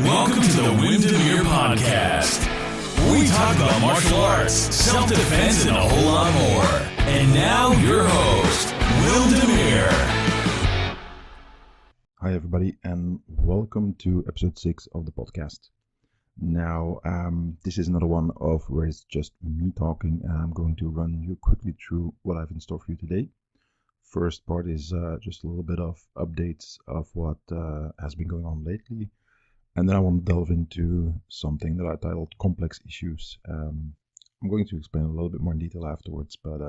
Welcome to the Demeere podcast. We talk about martial arts, self-defense, and a whole lot more. And now your host, Demeere. Hi everybody, and welcome to episode 6 of the podcast. Now, this is another one of where it's just me talking, and I'm going to run you quickly through what I have in store for you today. First part is just a little bit of updates of what has been going on lately. And then I want to delve into something that I titled Complex Issues. I'm going to explain a little bit more in detail afterwards, but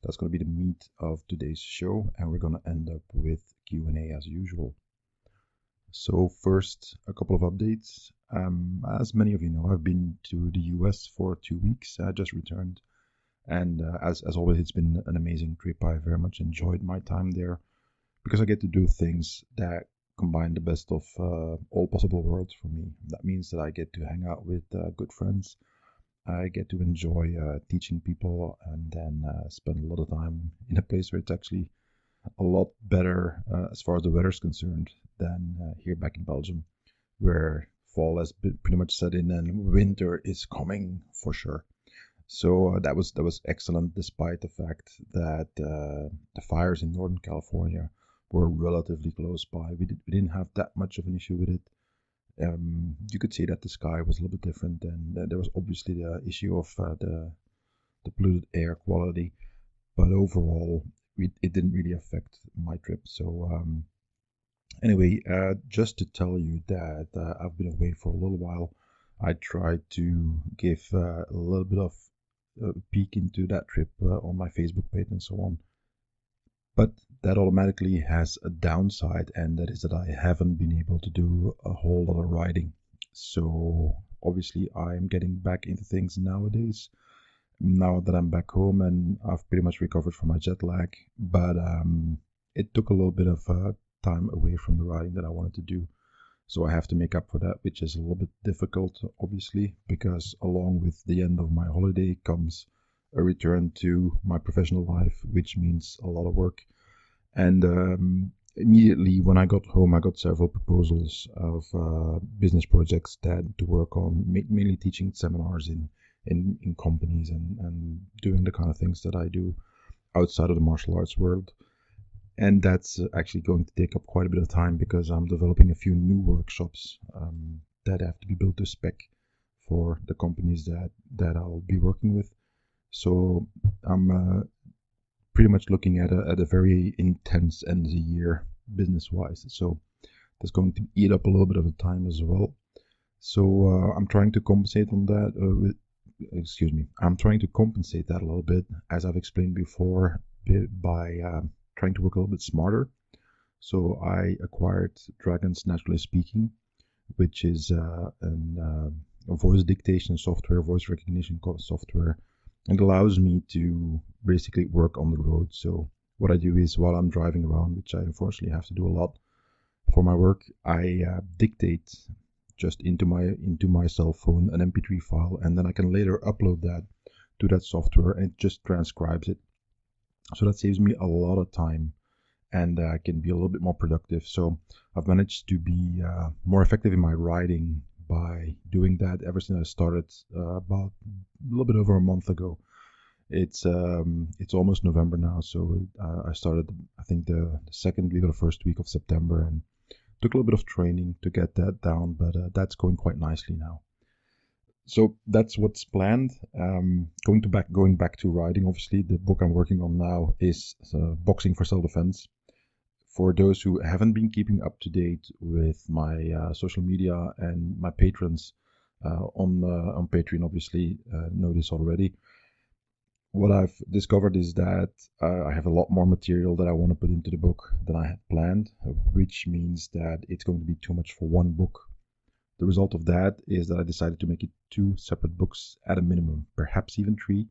that's going to be the meat of today's show, and we're going to end up with Q&A as usual. So first, a couple of updates. As many of you know, I've been to the US for 2 weeks. I just returned. And as always, it's been an amazing trip. I very much enjoyed my time there because I get to do things that combine the best of all possible worlds for me. That means that I get to hang out with good friends. I get to enjoy teaching people and then spend a lot of time in a place where it's actually a lot better as far as the weather is concerned than here back in Belgium, where fall has pretty much set in and winter is coming for sure. So that was excellent, despite the fact that the fires in Northern California were relatively close by. We didn't have that much of an issue with it. You could see that the sky was a little bit different, and there was obviously the issue of the polluted air quality. But overall, it didn't really affect my trip. So anyway, just to tell you that I've been away for a little while. I tried to give a little bit of a peek into that trip on my Facebook page and so on. But that automatically has a downside, and that is that I haven't been able to do a whole lot of riding. So obviously I'm getting back into things nowadays, now that I'm back home and I've pretty much recovered from my jet lag. But it took a little bit of time away from the riding that I wanted to do. So I have to make up for that, which is a little bit difficult, obviously, because along with the end of my holiday comes a return to my professional life, which means a lot of work. And immediately when I got home, I got several proposals of business projects to work on, mainly teaching seminars in companies and doing the kind of things that I do outside of the martial arts world. And that's actually going to take up quite a bit of time because I'm developing a few new workshops that have to be built to spec for the companies that I'll be working with. So I'm pretty much looking at a very intense end of the year business-wise. So that's going to eat up a little bit of the time as well. So I'm trying to compensate on that. I'm trying to compensate that a little bit, as I've explained before, by trying to work a little bit smarter. So I acquired Dragons Naturally Speaking, which is a voice dictation software, voice recognition software. And allows me to basically work on the road. So what I do is while I'm driving around, which I unfortunately have to do a lot for my work, I dictate just into my cell phone an MP3 file, and then I can later upload that to that software, and it just transcribes it. So that saves me a lot of time, and I can be a little bit more productive. So I've managed to be more effective in my writing by doing that ever since I started about a little bit over a month ago. It's almost November now, so I started, I think, the second week or the first week of September, and took a little bit of training to get that down, but that's going quite nicely now. So that's what's planned. Going back to writing, obviously, the book I'm working on now is Boxing for Self-Defense. For those who haven't been keeping up to date with my social media and my patrons on Patreon, obviously know this already. What I've discovered is that I have a lot more material that I want to put into the book than I had planned, which means that it's going to be too much for one book. The result of that is that I decided to make it 2 separate books at a minimum, perhaps even 3,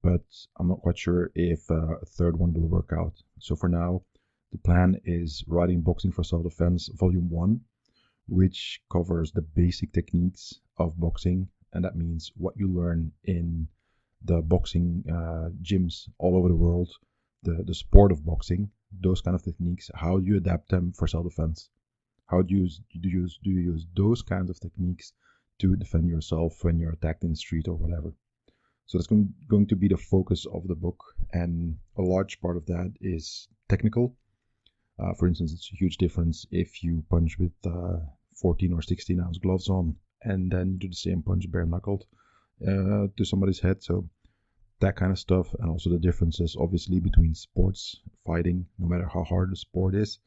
but I'm not quite sure if a third one will work out. So for now, the plan is writing Boxing for Self-Defense Volume 1, which covers the basic techniques of boxing, and that means what you learn in the boxing gyms all over the world, the sport of boxing, those kind of techniques, how you adapt them for self-defense, How do you use those kinds of techniques to defend yourself when you're attacked in the street or whatever? So that's going to be the focus of the book, and a large part of that is technical. For instance, it's a huge difference if you punch with 14 or 16 ounce gloves on and then you do the same punch bare knuckled to somebody's head. So that kind of stuff, and also the differences obviously between sports fighting, no matter how hard the sport is,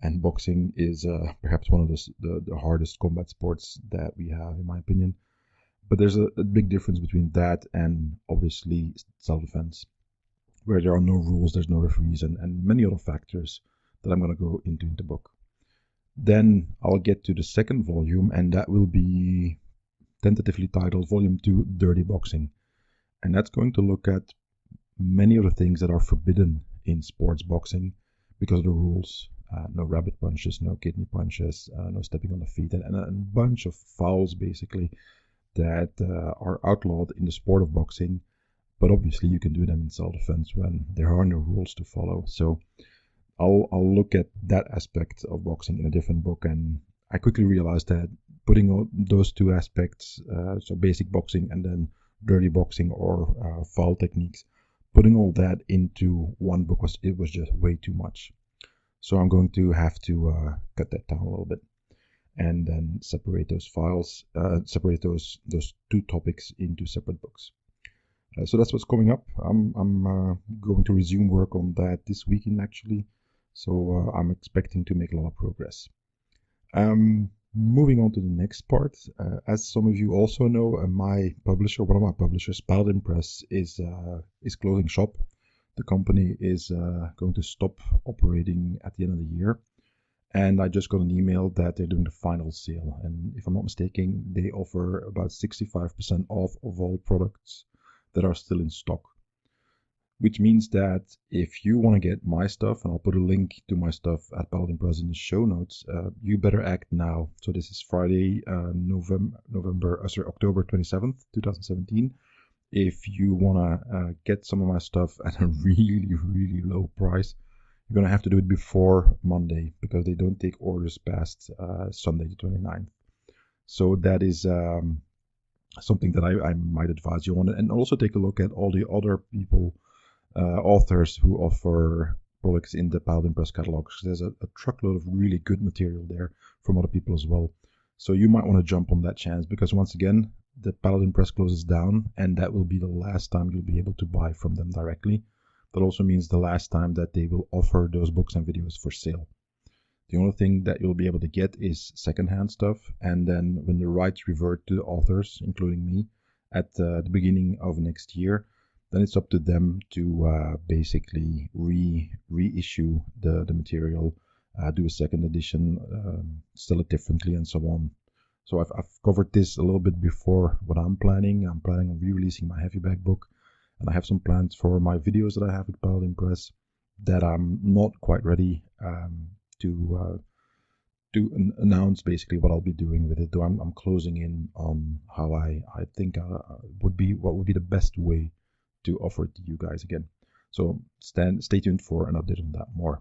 and boxing is perhaps one of the hardest combat sports that we have, in my opinion. But there's a big difference between that and obviously self-defense, where there are no rules, there's no referees, and many other factors that I'm going to go into in the book. Then I'll get to the second volume, and that will be tentatively titled Volume 2, Dirty Boxing. And that's going to look at many of the things that are forbidden in sports boxing because of the rules. No rabbit punches, no kidney punches, no stepping on the feet, and a bunch of fouls basically that are outlawed in the sport of boxing. But obviously you can do them in self-defense when there are no rules to follow. So I'll look at that aspect of boxing in a different book, and I quickly realized that putting those two aspects, so basic boxing and then dirty boxing or foul techniques, putting all that into one book was just way too much. So I'm going to have to cut that down a little bit, and then separate those files, separate those two topics into separate books. So that's what's coming up. I'm going to resume work on that this weekend actually. So I'm expecting to make a lot of progress. Moving on to the next part. As some of you also know, my publisher, one of my publishers, Paladin Press, is closing shop. The company is going to stop operating at the end of the year. And I just got an email that they're doing the final sale. And if I'm not mistaken, they offer about 65% off of all products that are still in stock. Which means that if you want to get my stuff, and I'll put a link to my stuff at Paladin Press in the show notes, you better act now. So this is Friday, October 27th, 2017. If you want to get some of my stuff at a really, really low price, you're going to have to do it before Monday, because they don't take orders past Sunday the 29th. So that is something that I might advise you on. And also take a look at all the other people, authors who offer products in the Paladin Press catalog. There's a truckload of really good material there from other people as well. So you might want to jump on that chance, because once again, the Paladin Press closes down, and that will be the last time you'll be able to buy from them directly. That also means the last time that they will offer those books and videos for sale. The only thing that you'll be able to get is secondhand stuff, and then when the rights revert to the authors, including me, at the beginning of next year, then it's up to them to basically reissue the material, do a second edition, sell it differently, and so on. So I've covered this a little bit before. What I'm planning on re-releasing my heavy bag book, and I have some plans for my videos that I have with Paladin Press that I'm not quite ready to announce basically what I'll be doing with it. Though I'm closing in on how I think what would be the best way to offer it to you guys again. So stay tuned for an update on that more.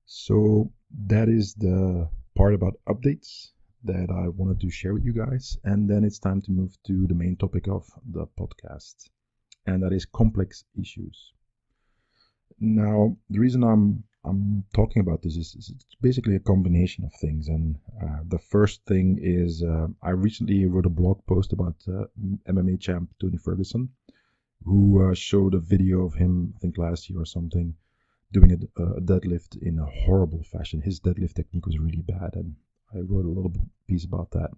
So that is the part about updates that I wanted to share with you guys, and then it's time to move to the main topic of the podcast, and that is complex issues. Now, the reason I'm talking about this is it's basically a combination of things, and the first thing is I recently wrote a blog post about MMA champ Tony Ferguson, who showed a video of him, I think last year or something, doing a deadlift in a horrible fashion. His deadlift technique was really bad, and I wrote a little piece about that.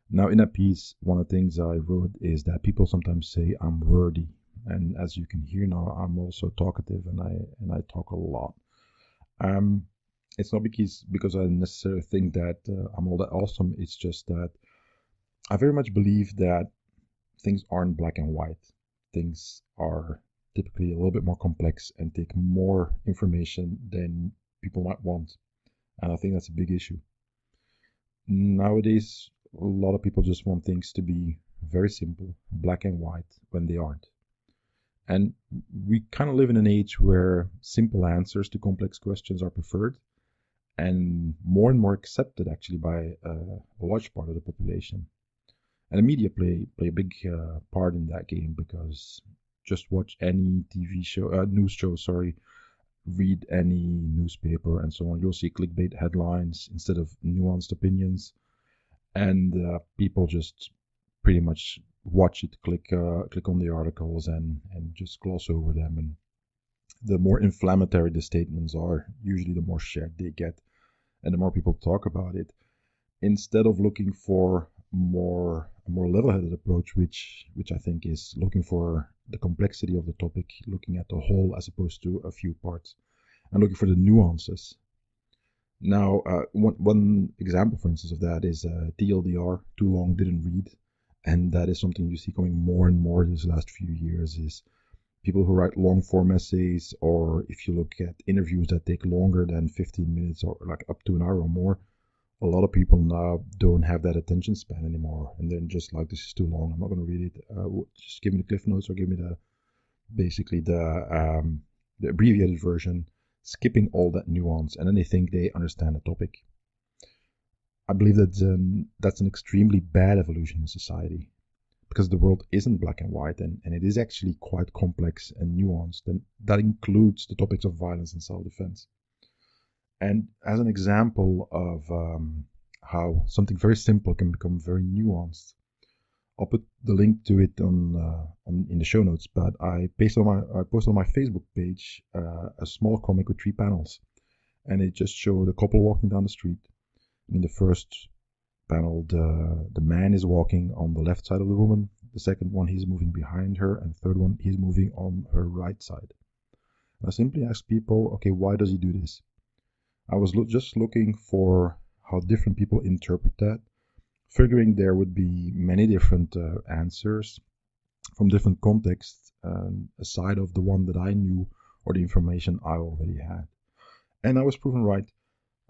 Now, in that piece, one of the things I wrote is that people sometimes say I'm wordy, and as you can hear now, I'm also talkative, and I talk a lot. It's not because I necessarily think that I'm all that awesome. It's just that I very much believe that things aren't black and white. Things are typically a little bit more complex and take more information than people might want. And I think that's a big issue. Nowadays, a lot of people just want things to be very simple, black and white, when they aren't. And we kind of live in an age where simple answers to complex questions are preferred. and more accepted actually by a large part of the population. And the media play a big part in that game, because just watch any TV show, news show, sorry, read any newspaper and so on. You'll see clickbait headlines instead of nuanced opinions, and people just pretty much watch it, click on the articles, and just gloss over them. And the more inflammatory the statements are, usually the more shared they get, and the more people talk about it, instead of looking for a more level-headed approach, which I think is looking for the complexity of the topic, looking at the whole as opposed to a few parts, and looking for the nuances. Now, one example, for instance, of that is TLDR, too long didn't read, and that is something you see coming more and more these last few years, is people who write long form essays, or if you look at interviews that take longer than 15 minutes or like up to an hour or more, a lot of people now don't have that attention span anymore, and then just like, this is too long, I'm not going to read it. Just give me the cliff notes, or give me basically the abbreviated version, skipping all that nuance, and then they think they understand the topic. I believe that that's an extremely bad evolution in society, because the world isn't black and white, and it is actually quite complex and nuanced, and that includes the topics of violence and self-defense. And as an example of how something very simple can become very nuanced, I'll put the link to it on in the show notes. But I posted on my Facebook page a small comic with 3 panels, and it just showed a couple walking down the street. In the first panel, the man is walking on the left side of the woman. The second one, he's moving behind her, and the third one, he's moving on her right side. And I simply asked people, okay, why does he do this? I was just looking for how different people interpret that, figuring there would be many different answers from different contexts, aside of the one that I knew or the information I already had. And I was proven right.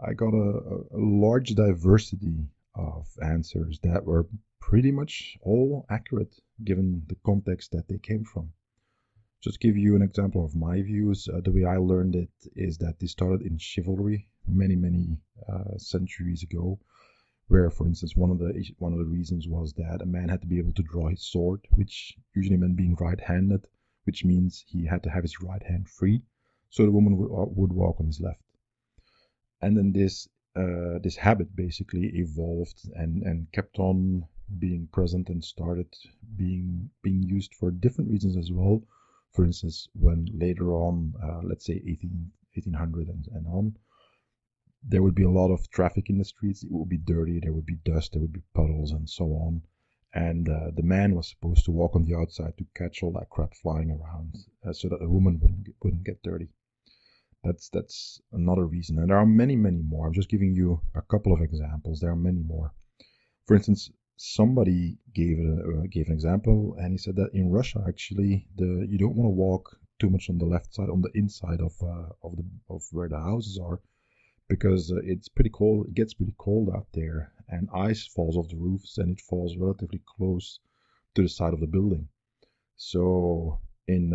I got a large diversity of answers that were pretty much all accurate given the context that they came from. Just to give you an example of my views, the way I learned it is that this started in chivalry many centuries ago, where, for instance, one of the reasons was that a man had to be able to draw his sword, which usually meant being right-handed, which means he had to have his right hand free, so the woman would walk on his left. And then this habit basically evolved and kept on being present, and started being used for different reasons as well. For instance, when later on, let's say 1800 and on, there would be a lot of traffic in the streets. It would be dirty, there would be dust, there would be puddles, and so on. And the man was supposed to walk on the outside to catch all that crap flying around, so that the woman wouldn't get dirty. That's another reason, and there are many more. I'm just giving you a couple of examples. There are many more. For instance, somebody gave an example, and he said that in Russia, actually, you don't want to walk too much on the left side, on the inside of where the houses are, because it's pretty cold. It gets pretty cold out there, and ice falls off the roofs, and it falls relatively close to the side of the building. So in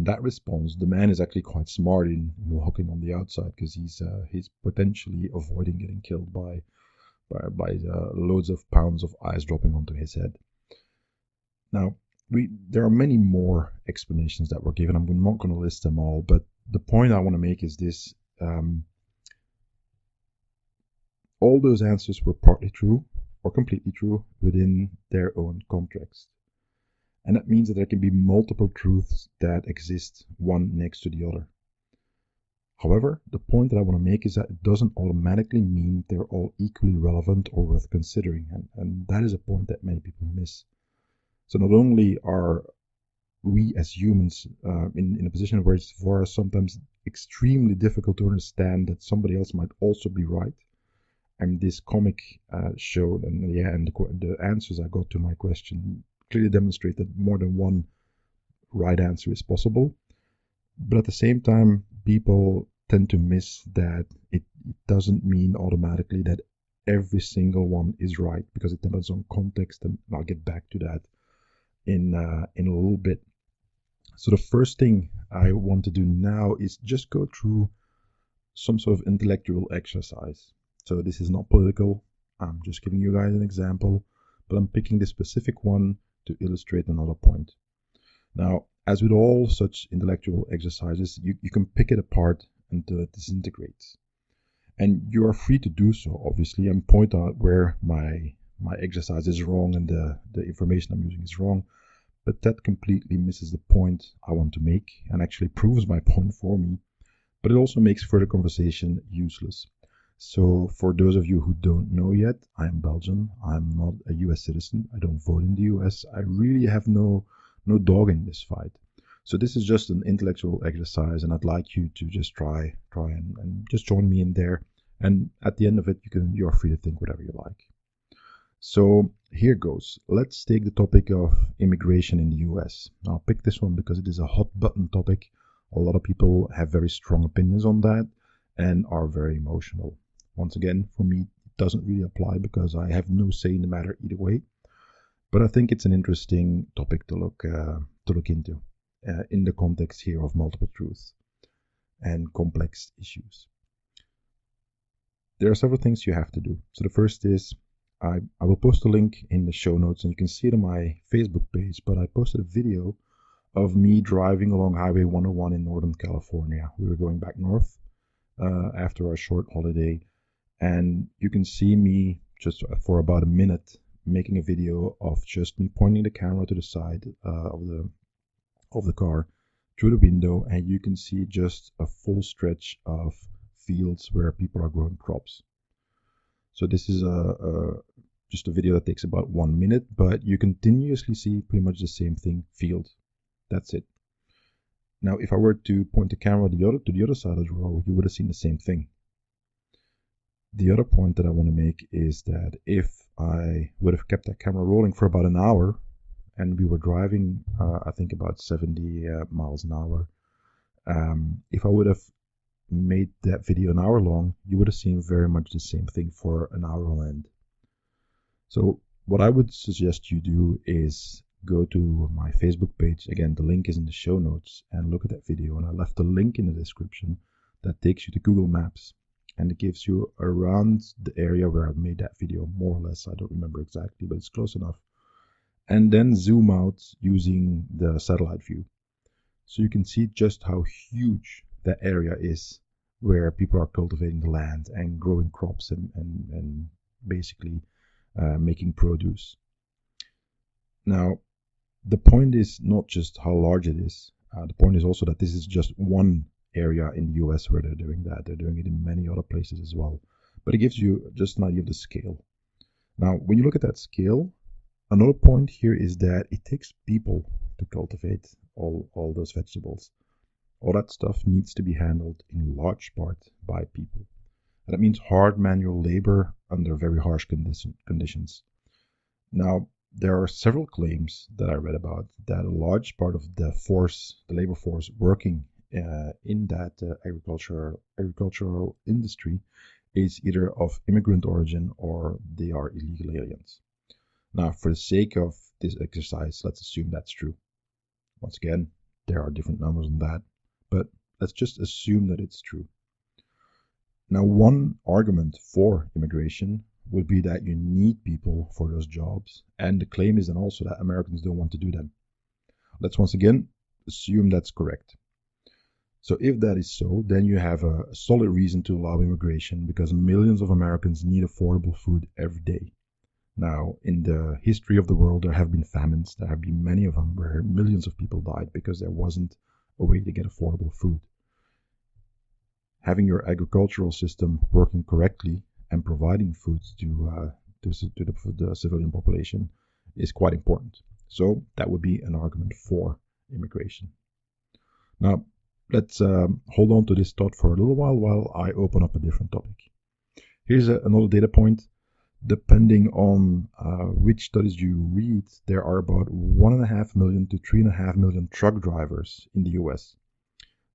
that response, the man is actually quite smart in walking on the outside, because he's potentially avoiding getting killed by loads of pounds of ice dropping onto his head. Now, there are many more explanations that were given. I'm not going to list them all, but the point I want to make is this. All those answers were partly true or completely true within their own context. And that means that there can be multiple truths that exist one next to the other. However, the point that I want to make is that it doesn't automatically mean they're all equally relevant or worth considering, and that is a point that many people miss. So not only are we as humans in a position where it's for us sometimes extremely difficult to understand that somebody else might also be right, and this comic showed, and the answers I got to my question clearly demonstrate that more than one right answer is possible. But at the same time, people tend to miss that it doesn't mean automatically that every single one is right, because it depends on context, and I'll get back to that in a little bit. So the first thing I want to do now is just go through some sort of intellectual exercise. So this is not political. I'm just giving you guys an example, but I'm picking this specific one to illustrate another point. Now, as with all such intellectual exercises, you can pick it apart until it disintegrates. And you are free to do so, obviously, and point out where my exercise is wrong and the information I'm using is wrong. But that completely misses the point I want to make and actually proves my point for me. But it also makes further conversation useless. So for those of you who don't know yet, I'm Belgian. I'm not a US citizen. I don't vote in the US. I really have no dog in this fight. So this is just an intellectual exercise, and I'd like you to just try and just join me in there. And at the end of it, you're free to think whatever you like. So here goes. Let's take the topic of immigration in the US. I'll pick this one because it is a hot button topic. A lot of people have very strong opinions on that and are very emotional. Once again, for me, it doesn't really apply because I have no say in the matter either way. But I think it's an interesting topic to look into in the context here of multiple truths and complex issues. There are several things you have to do. So the first is I will post a link in the show notes, and you can see it on my Facebook page, but I posted a video of me driving along Highway 101 in Northern California. We were going back north after our short holiday, and you can see me just for about a minute making a video of just me pointing the camera to the side of the car through the window, and you can see just a full stretch of fields where people are growing crops. So this is just a video that takes about 1 minute, but you continuously see pretty much the same thing, field. That's it. Now, if I were to point the camera to the other side of the road, you would have seen the same thing. The other point that I want to make is that if I would have kept that camera rolling for about an hour, and we were driving, I think about 70 miles an hour, if I would have made that video an hour long, you would have seen very much the same thing for an hour on end. So what I would suggest you do is go to my Facebook page. Again, the link is in the show notes, and look at that video. And I left a link in the description that takes you to Google Maps, and it gives you around the area where I made that video, more or less. I don't remember exactly, but it's close enough. And then zoom out using the satellite view. So you can see just how huge that area is where people are cultivating the land and growing crops and basically making produce. Now, the point is not just how large it is. The point is also that this is just one area in the US where they're doing that. They're doing it in many other places as well. But it gives you just an idea of the scale. Now, when you look at that scale, another point here is that it takes people to cultivate all those vegetables. All that stuff needs to be handled in large part by people. And that means hard manual labor under very harsh conditions. Now, there are several claims that I read about that a large part of the labor force working in that agricultural industry is either of immigrant origin or they are illegal aliens. Now, for the sake of this exercise, let's assume that's true. Once again, there are different numbers on that, but let's just assume that it's true. Now, one argument for immigration would be that you need people for those jobs, and the claim is then also that Americans don't want to do them. Let's once again assume that's correct. So if that is so, then you have a solid reason to allow immigration, because millions of Americans need affordable food every day. Now, in the history of the world, there have been famines. There have been many of them where millions of people died because there wasn't a way to get affordable food. Having your agricultural system working correctly and providing food to the civilian population is quite important. So that would be an argument for immigration. Now, let's hold on to this thought for a little while I open up a different topic. Here's another data point. Depending on which studies you read, there are about 1.5 million to 3.5 million truck drivers in the US.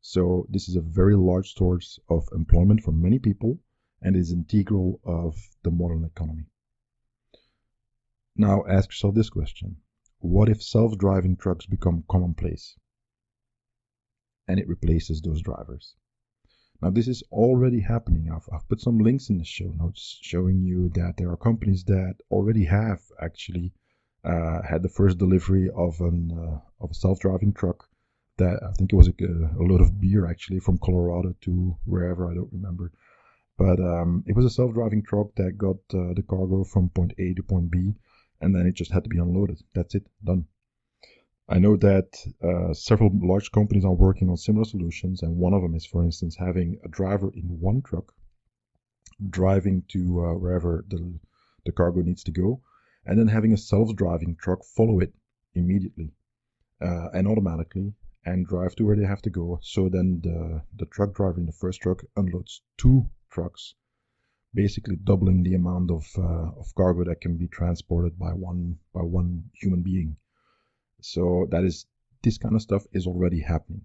So this is a very large source of employment for many people and is integral of the modern economy. Now ask yourself this question. What if self-driving trucks become commonplace and it replaces those drivers? Now, this is already happening. I've put some links in the show notes showing you that there are companies that already have actually had the first delivery of a self-driving truck that I think it was a load of beer actually from Colorado to wherever, I don't remember. But it was a self-driving truck that got the cargo from point A to point B, and then it just had to be unloaded. That's it, done. I know that several large companies are working on similar solutions, and one of them is, for instance, having a driver in one truck driving to wherever the cargo needs to go, and then having a self-driving truck follow it immediately and automatically and drive to where they have to go. So then the truck driver in the first truck unloads two trucks, basically doubling the amount of cargo that can be transported by one human being. So this kind of stuff is already happening.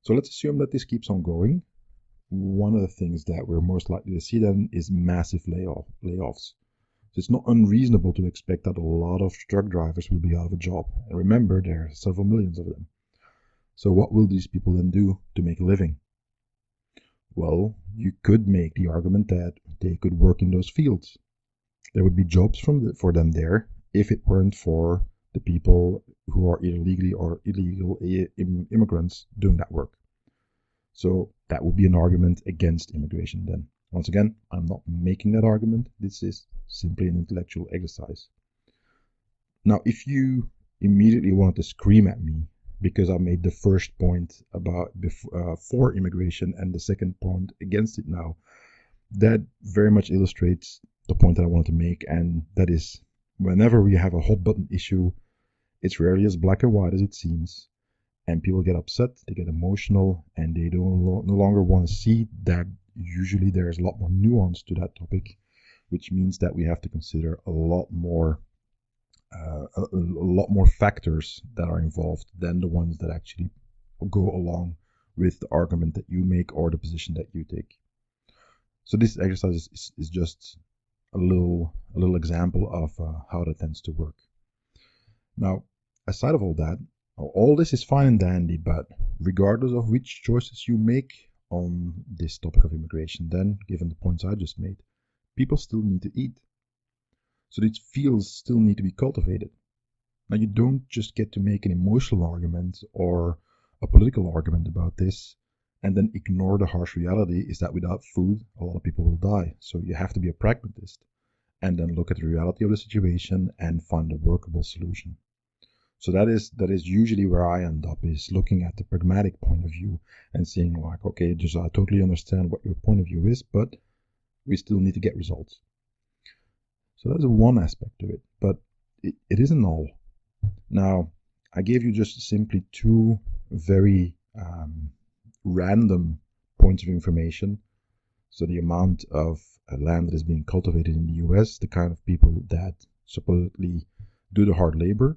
So let's assume that this keeps on going. One of the things that we're most likely to see then is massive layoffs. So it's not unreasonable to expect that a lot of truck drivers will be out of a job. And remember, there are several millions of them. So what will these people then do to make a living? Well, you could make the argument that they could work in those fields. There would be jobs for them there if it weren't for the people who are either legally or illegal immigrants doing that work. So that would be an argument against immigration then. Once again, I'm not making that argument. This is simply an intellectual exercise. Now, if you immediately want to scream at me because I made the first point about for immigration and the second point against it now, that very much illustrates the point that I wanted to make, and that is whenever we have a hot button issue, it's rarely as black and white as it seems, and people get upset, they get emotional, and they no longer want to see that usually there's a lot more nuance to that topic, which means that we have to consider a lot more factors that are involved than the ones that actually go along with the argument that you make or the position that you take. So this exercise is just a little example of how that tends to work. Now, aside of all that, all this is fine and dandy, but regardless of which choices you make on this topic of immigration, then, given the points I just made, people still need to eat. So these fields still need to be cultivated. Now, you don't just get to make an emotional argument or a political argument about this and then ignore the harsh reality is that without food, a lot of people will die. So you have to be a pragmatist and then look at the reality of the situation and find a workable solution. So that is usually where I end up, is looking at the pragmatic point of view and saying like, okay, just I totally understand what your point of view is, but we still need to get results. So that's one aspect of it, but it isn't all. Now, I gave you just simply two very random points of information. So the amount of land that is being cultivated in the US, the kind of people that supposedly do the hard labor,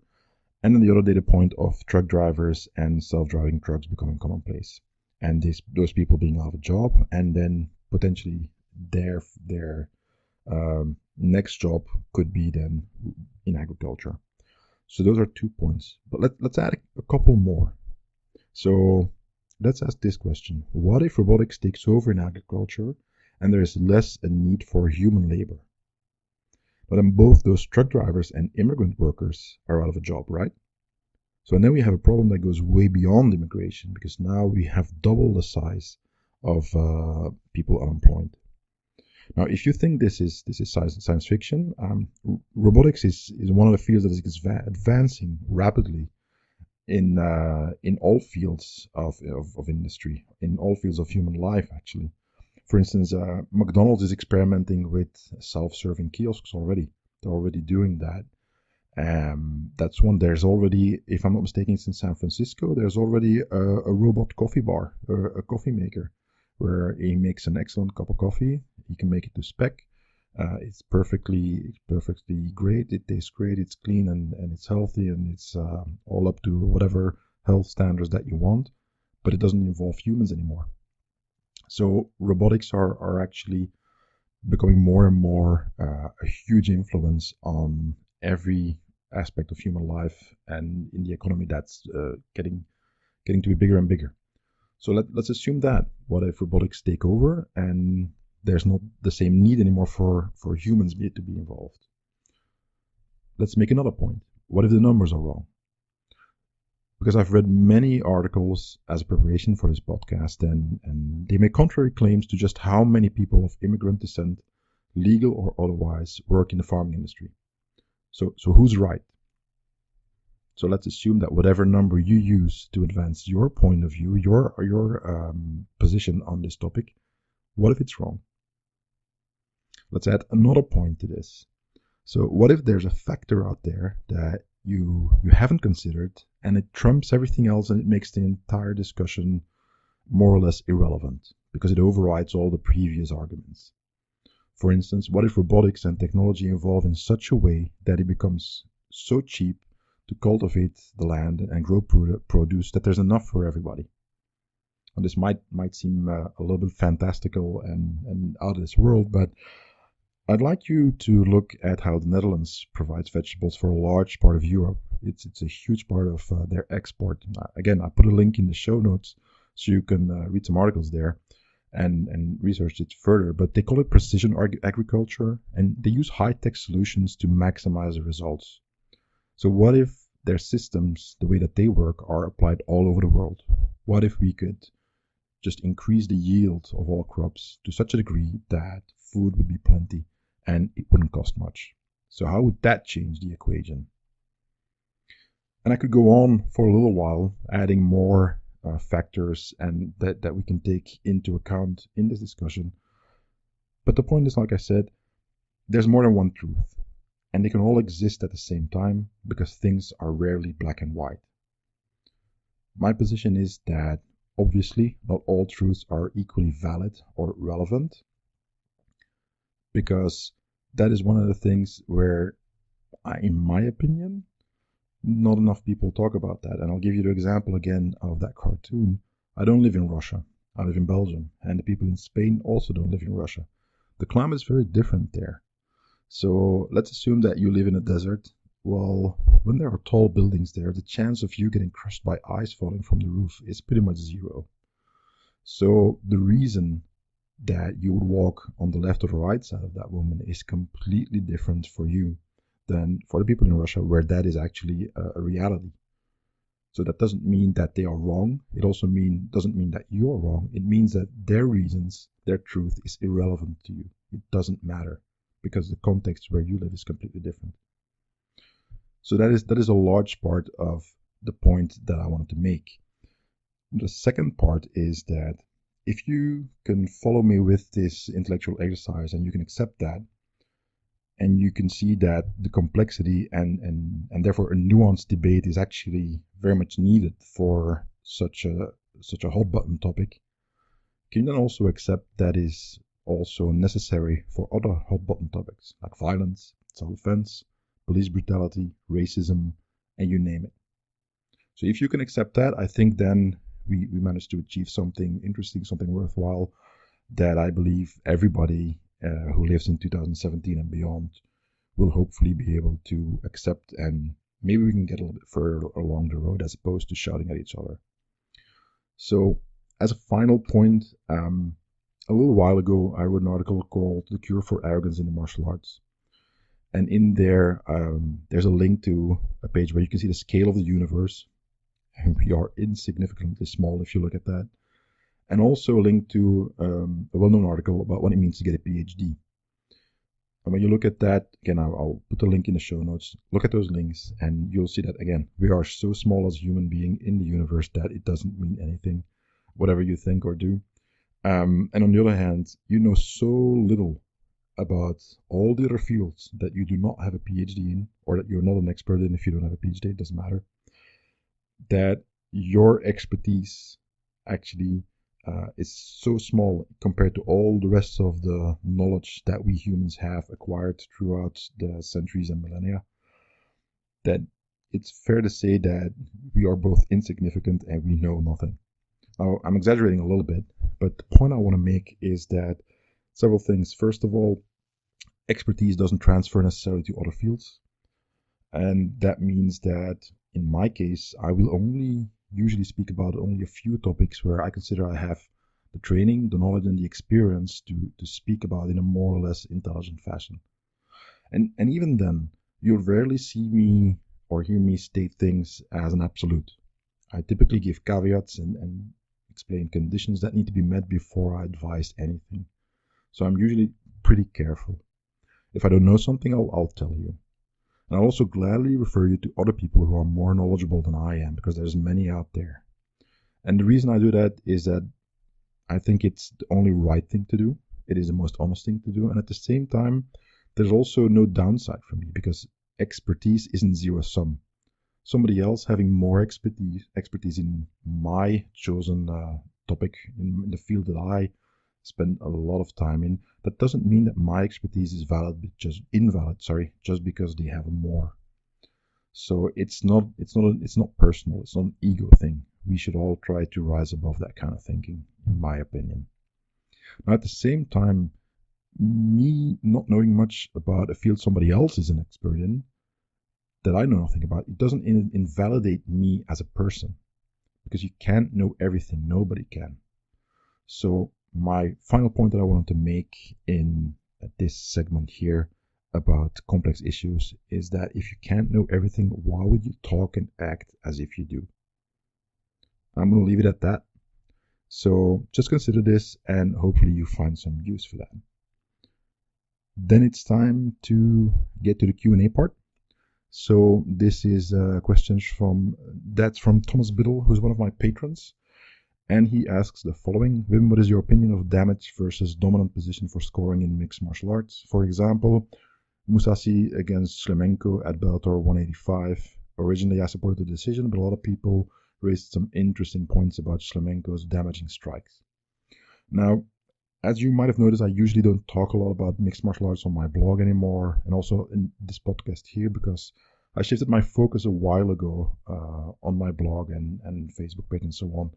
and then the other data point of truck drivers and self-driving trucks becoming commonplace, and those people being out of a job, and then potentially their next job could be then in agriculture. So those are 2 points, but let's add a couple more. So let's ask this question: what if robotics takes over in agriculture and there is less a need for human labor? But then both those truck drivers and immigrant workers are out of a job, right? So then we have a problem that goes way beyond immigration, because now we have double the size of people unemployed. Now, if you think this is science fiction, robotics is one of the fields that is advancing rapidly in all fields of industry, in all fields of human life, actually. For instance, McDonald's is experimenting with self-serving kiosks already. They're already doing that. That's one. There's already, if I'm not mistaken, it's in San Francisco, there's already a robot coffee bar, or a coffee maker, where he makes an excellent cup of coffee. He can make it to spec. It's perfectly great. It tastes great. It's clean and it's healthy, and it's all up to whatever health standards that you want. But it doesn't involve humans anymore. So robotics are actually becoming more and more a huge influence on every aspect of human life, and in the economy that's getting to be bigger and bigger. So let's assume that. What if robotics take over and there's not the same need anymore for humans to be involved? Let's make another point. What if the numbers are wrong? Because I've read many articles as a preparation for this podcast, and they make contrary claims to just how many people of immigrant descent, legal or otherwise, work in the farming industry. So who's right? So let's assume that whatever number you use to advance your point of view, your position on this topic, what if it's wrong? Let's add another point to this. So what if there's a factor out there that you haven't considered and it trumps everything else and it makes the entire discussion more or less irrelevant because it overrides all the previous arguments? For instance, what if robotics and technology evolve in such a way that it becomes so cheap to cultivate the land and grow produce that there's enough for everybody? And this might seem a little bit fantastical and out of this world, but I'd like you to look at how the Netherlands provides vegetables for a large part of Europe. It's a huge part of their export. Again, I put a link in the show notes so you can read some articles there and research it further. But they call it precision agriculture, and they use high-tech solutions to maximize the results. So what if their systems, the way that they work, are applied all over the world? What if we could just increase the yield of all crops to such a degree that food would be plenty and it wouldn't cost much? So how would that change the equation? And I could go on for a little while, adding more factors and that we can take into account in this discussion. But the point is, like I said, there's more than one truth, and they can all exist at the same time because things are rarely black and white. My position is that obviously not all truths are equally valid or relevant, because that is one of the things where, in my opinion, not enough people talk about that. And I'll give you the example again of that cartoon. I don't live in Russia. I live in Belgium, and the people in Spain also don't live in Russia. The climate is very different there. So let's assume that you live in a desert. Well, when there are tall buildings there, the chance of you getting crushed by ice falling from the roof is pretty much zero. So the reason that you would walk on the left or the right side of that woman is completely different for you than for the people in Russia, where that is actually a reality. So that doesn't mean that they are wrong. It also doesn't mean that you're wrong. It means that their reasons, their truth is irrelevant to you. It doesn't matter because the context where you live is completely different. So that is a large part of the point that I wanted to make. The second part is that if you can follow me with this intellectual exercise and you can accept that, and you can see that the complexity and therefore a nuanced debate is actually very much needed for such a hot button topic, can you then also accept that is also necessary for other hot button topics like violence, self-defense, police brutality, racism, and you name it? So if you can accept that, I think then we managed to achieve something interesting, something worthwhile that I believe everybody who lives in 2017 and beyond will hopefully be able to accept, and maybe we can get a little bit further along the road as opposed to shouting at each other. So as a final point, a little while ago I wrote an article called The Cure for Arrogance in the Martial Arts. And in there, there's a link to a page where you can see the scale of the universe. And we are insignificantly small if you look at that. And also a link to a well-known article about what it means to get a PhD. And when you look at that, again, I'll put the link in the show notes. Look at those links and you'll see that, again, we are so small as a human being in the universe that it doesn't mean anything, whatever you think or do. And on the other hand, you know so little about all the other fields that you do not have a PhD in, or that you're not an expert in if you don't have a PhD, it doesn't matter, that your expertise actually is so small compared to all the rest of the knowledge that we humans have acquired throughout the centuries and millennia, that it's fair to say that we are both insignificant and we know nothing. Now, I'm exaggerating a little bit, but the point I want to make is that several things. First of all, expertise doesn't transfer necessarily to other fields. And that means that in my case, I will only usually speak about only a few topics where I consider I have the training, the knowledge, and the experience to speak about in a more or less intelligent fashion. And even then, you'll rarely see me or hear me state things as an absolute. I typically give caveats and explain conditions that need to be met before I advise anything. So I'm usually pretty careful. If I don't know something, I'll tell you. And I'll also gladly refer you to other people who are more knowledgeable than I am, because there's many out there. And the reason I do that is that I think it's the only right thing to do. It is the most honest thing to do. And at the same time, there's also no downside for me, because expertise isn't zero sum. Somebody else having more expertise in my chosen topic in the field that I spend a lot of time in, that doesn't mean that my expertise is invalid, just because they have more. So it's not personal. It's not an ego thing. We should all try to rise above that kind of thinking, in my opinion. Now, at the same time, me not knowing much about a field somebody else is an expert in, that I know nothing about, it doesn't invalidate me as a person, because you can't know everything. Nobody can. So my final point that I wanted to make in this segment here about complex issues is that if you can't know everything, why would you talk and act as if you do? I'm going to leave it at that. So just consider this, and hopefully you find some use for that. Then it's time to get to the Q&A part. So this is questions from Thomas Biddle, who's one of my patrons. And he asks the following: Wim, what is your opinion of damage versus dominant position for scoring in mixed martial arts? For example, Musashi against Shlemenko at Bellator 185. Originally, I supported the decision, but a lot of people raised some interesting points about Shlemenko's damaging strikes. Now, as you might have noticed, I usually don't talk a lot about mixed martial arts on my blog anymore, and also in this podcast here, because I shifted my focus a while ago on my blog and Facebook page and so on,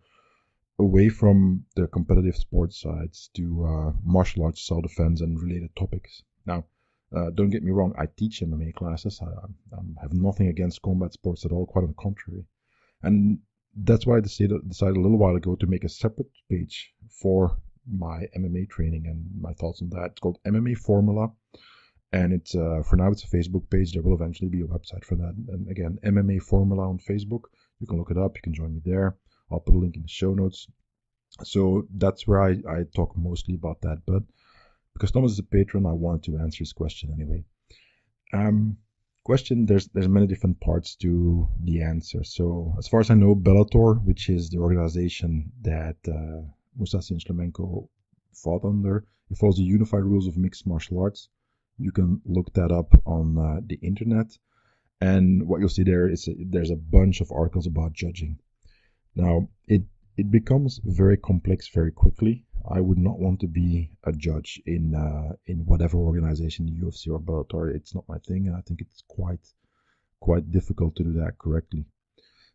away from the competitive sports sides to martial arts, self-defense, and related topics. Now, don't get me wrong, I teach MMA classes. I have nothing against combat sports at all, quite on the contrary. And that's why I decided a little while ago to make a separate page for my MMA training and my thoughts on that. It's called MMA Formula, and it's for now it's a Facebook page. There will eventually be a website for that. And again, MMA Formula on Facebook. You can look it up. You can join me there. I'll put a link in the show notes. So that's where I talk mostly about that. But because Thomas is a patron, I wanted to answer his question anyway. Question, there's many different parts to the answer. So as far as I know, Bellator, which is the organization that Musashi and Shlemenko fought under, it follows the unified rules of mixed martial arts. You can look that up on the internet, and what you'll see there is there's a bunch of articles about judging. Now, it becomes very complex very quickly. I would not want to be a judge in whatever organization, UFC or Bellator. It's not my thing, and I think it's quite difficult to do that correctly.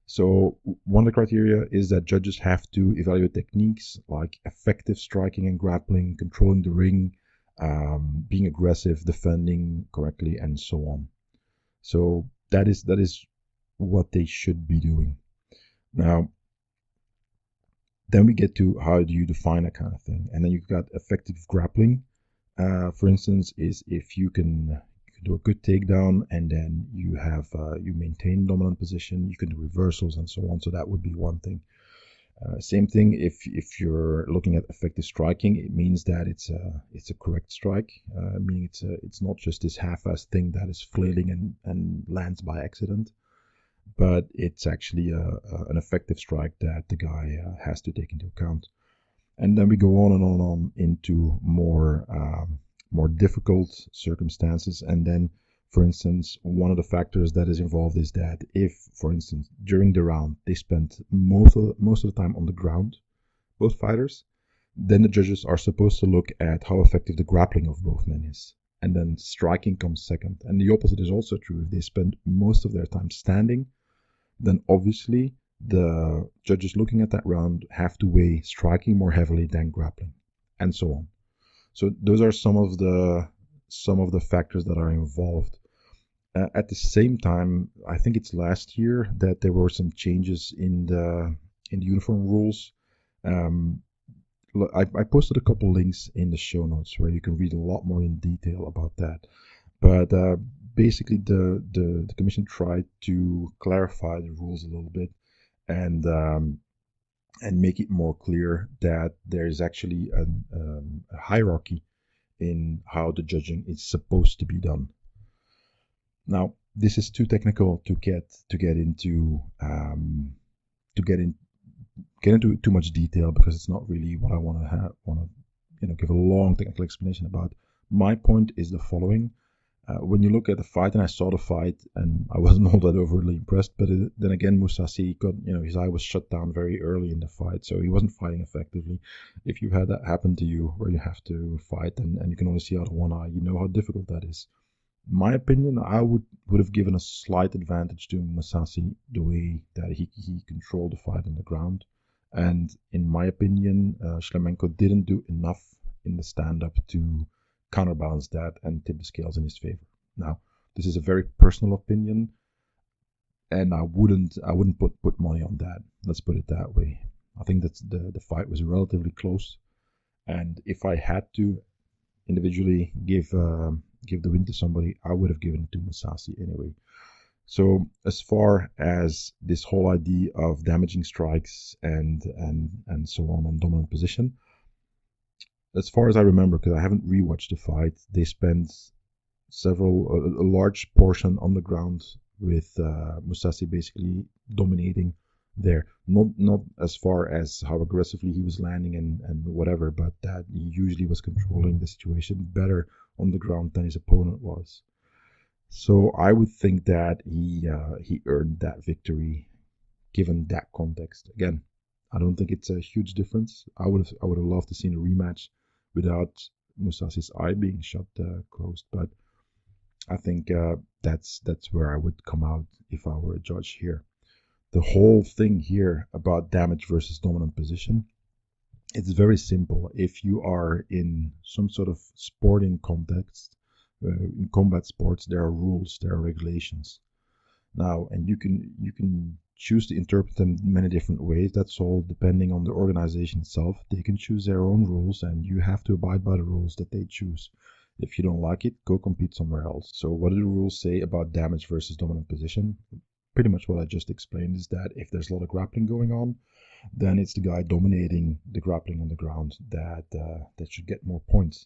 So one of the criteria is that judges have to evaluate techniques like effective striking and grappling, controlling the ring, being aggressive, defending correctly, and so on. So that is what they should be doing. Now, then we get to how do you define that kind of thing. And then you've got effective grappling, for instance, is if you can do a good takedown and then you maintain dominant position, you can do reversals and so on. So that would be one thing. Same thing if you're looking at effective striking, it means that it's a correct strike, meaning it's not just this half-assed thing that is flailing and lands by accident, but it's actually an effective strike that the guy has to take into account. And then we go on and on into more difficult circumstances. And then, for instance, one of the factors that is involved is that if, for instance, during the round, they spent most of the time on the ground, both fighters, then the judges are supposed to look at how effective the grappling of both men is. And then striking comes second. And the opposite is also true. If they spend most of their time standing, then obviously the judges looking at that round have to weigh striking more heavily than grappling, and so on. So those are some of the factors that are involved. At the same time, I think it's last year that there were some changes in the uniform rules. I posted a couple links in the show notes where you can read a lot more in detail about that. But basically, the commission tried to clarify the rules a little bit and make it more clear that there is actually a hierarchy in how the judging is supposed to be done. Now, this is too technical to get into too much detail, because it's not really what I want to give a long technical explanation about. My point is the following. When you look at the fight, and I saw the fight, and I wasn't all that overly impressed, but then again, Mousasi got, his eye was shut down very early in the fight, so he wasn't fighting effectively. If you've had that happen to you, where you have to fight and you can only see out of one eye, you know how difficult that is. My opinion, I would have given a slight advantage to Mousasi the way that he controlled the fight on the ground. And in my opinion, Shlemenko didn't do enough in the stand-up to counterbalance that and tip the scales in his favor. Now, this is a very personal opinion, and I wouldn't put money on that. Let's put it that way. I think that the fight was relatively close, and if I had to individually give the win to somebody, I would have given it to Mousasi anyway. So as far as this whole idea of damaging strikes and so on, and dominant position, as far as I remember, because I haven't rewatched the fight, they spent a large portion on the ground with Mousasi basically dominating there. Not as far as how aggressively he was landing and whatever, but that he usually was controlling the situation better on the ground than his opponent was. So I would think that he earned that victory, given that context. Again, I don't think it's a huge difference. I would have loved to see a rematch without Mousasi's eye being shut closed, but I think that's where I would come out if I were a judge here. The whole thing here about damage versus dominant position, it's very simple. If you are in some sort of sporting context, in combat sports, there are rules, there are regulations. Now, and you can choose to interpret them many different ways. That's all depending on the organization itself. They can choose their own rules, and you have to abide by the rules that they choose. If you don't like it, go compete somewhere else. So what do the rules say about damage versus dominant position? Pretty much what I just explained is that if there's a lot of grappling going on, then it's the guy dominating the grappling on the ground that should get more points.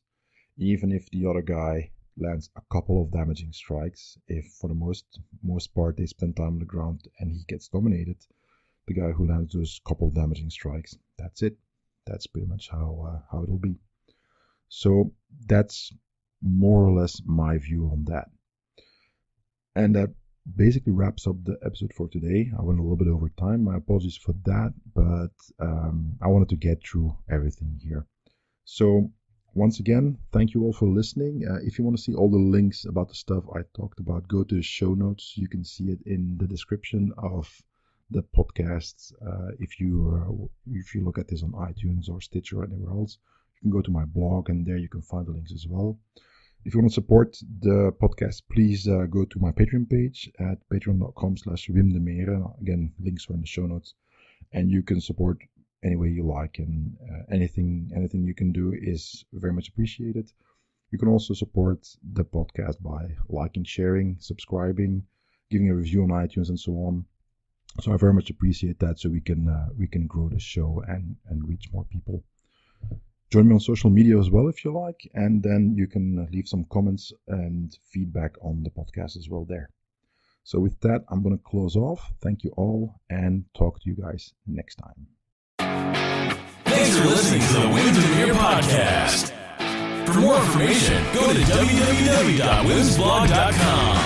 Even if the other guy lands a couple of damaging strikes, if for the most part they spend time on the ground and he gets dominated, the guy who lands those couple of damaging strikes, that's it. That's pretty much how it'll be. So that's more or less my view on that. And that basically wraps up the episode for today. I went a little bit over time. My apologies for that, but I wanted to get through everything here. So once again, thank you all for listening. If you want to see all the links about the stuff I talked about, go to the show notes. You can see it in the description of the podcast. If you look at this on iTunes or Stitcher or anywhere else, you can go to my blog, and there you can find the links as well. If you want to support the podcast, please go to my Patreon page at patreon.com/WimDemeere. Again, links are in the show notes, and you can support any way you like, and anything you can do is very much appreciated. You can also support the podcast by liking, sharing, subscribing, giving a review on iTunes, and so on. So I very much appreciate that, so we can grow the show and reach more people. Join me on social media as well if you like, and then you can leave some comments and feedback on the podcast as well there. So with that, I'm going to close off. Thank you all, and talk to you guys next time. Thanks for listening to the Demeere podcast. For more information, go to www.wimsblog.com.